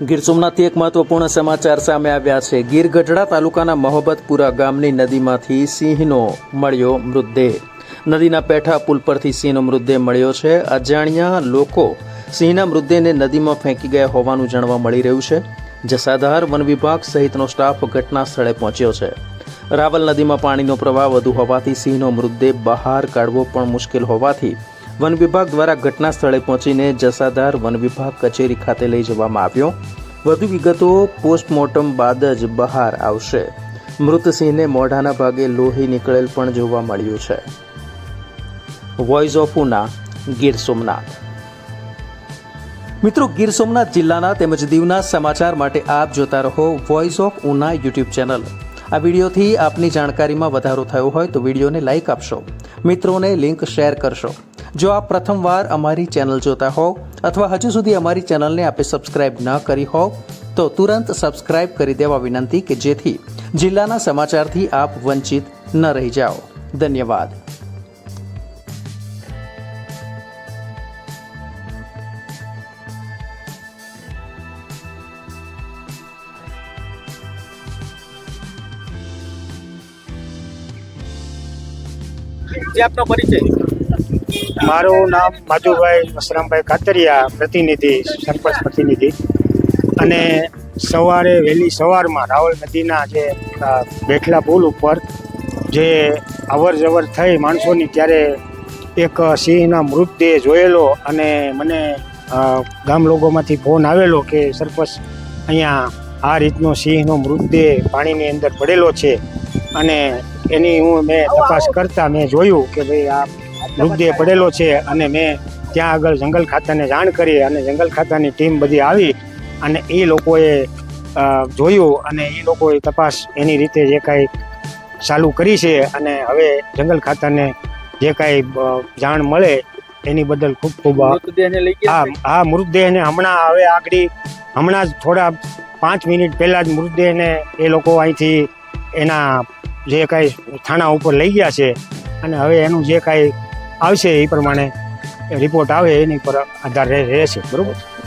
ગીર સોમનાથથી એક મહત્વપૂર્ણ સમાચાર સામે આવ્યા છે। ગીર ગઢડા તાલુકાના મહોબતપુરા ગામની નદીમાંથી સિંહનો મળ્યો મૃતદેહ। નદીના પેઠા પુલ પરથી સિંહનો મૃતદેહ મળ્યો છે। અજાણ્યા લોકો સિંહના મૃતદેહને નદીમાં ફેંકી ગયા હોવાનું જાણવા મળી રહ્યું છે। જસાધાર વન વિભાગ સહિતનો સ્ટાફ ઘટના સ્થળે પહોંચ્યો છે। રાવલ નદીમાં પાણીનો પ્રવાહ વધુ હોવાથી સિંહનો મૃતદેહ બહાર કાઢવો પણ મુશ્કેલ હોવાથી વન વિભાગ દ્વારા ઘટના સ્થળે પહોંચીને જસાધાર વન વિભાગ કચેરી ખાતે લઈ જવામાં આવ્યો। વધુ વિગતો પોસ્ટમોર્ટમ બાદ જ બહાર આવશે। મૃત સિંહને મોઢાના ભાગે લોહી નીકળેલ પણ જોવા મળ્યું છે। Voice of Una, Gir Somnath. મિત્રો, ગીર સોમનાથ જિલ્લાના તેમજ દીવના સમાચાર માટે આપ જોતા રહો voice of Una YouTube channel. આ વિડીયોથી આપની જાણકારીમાં વધારો થયો હોય તો વિડીયોને લાઇક આપશો, મિત્રોને લિંક શેર કરશો। જો આપ પ્રથમવાર અમારી ચેનલ જોતા હોવ અથવા હજુ સુધી અમારી ચેનલને આપે સબસ્ક્રાઇબ ન કરી હોવ તો તુરંત સબસ્ક્રાઇબ કરી દેવા વિનંતી કે જેથી જિલ્લાના સમાચારથી આપ વંચિત ન રહી જાઓ। ધન્યવાદ। આપનો પરિચય? મારું નામ માધુભાઈ વસરામભાઈ કાતરિયા, પ્રતિનિધિ, સરપંચ પ્રતિનિધિ। અને સવારે વહેલી સવારમાં રાવલ નદીના જે બેઠલા પુલ ઉપર જે અવર જવર થઈ માણસોની, ત્યારે એક સિંહના મૃતદેહ જોયેલો અને મને ગામ લોકોમાંથી ફોન આવેલો કે સરપંચ, અહીંયા આ રીતનો સિંહનો મૃતદેહ પાણીની અંદર પડેલો છે। અને એની મેં તપાસ કરતા મેં જોયું કે ભાઈ આ મૃતદેહ પડેલો છે અને મેં ત્યાં આગળ જંગલ ખાતાને જાણ કરી અને જંગલ ખાતાની ટીમ બધી આવી અને એ લોકોએ જોયું અને એ લોકોએ તપાસ એની રીતે જે કાંઈ ચાલુ કરી છે। અને હવે જંગલ ખાતાને જે કાંઈ જાણ મળે એની બદલ ખૂબ ખૂબ હા, મૃતદેહને હમણાં જ થોડા 5 મિનિટ પહેલાં જ મૃતદેહને એ લોકો અહીંથી એના જે કાંઈ થાણા ઉપર લઈ ગયા છે અને હવે એનું જે કાંઈ આવશે એ પ્રમાણે રિપોર્ટ આવે એની પર આધાર રહેશે, બરોબર।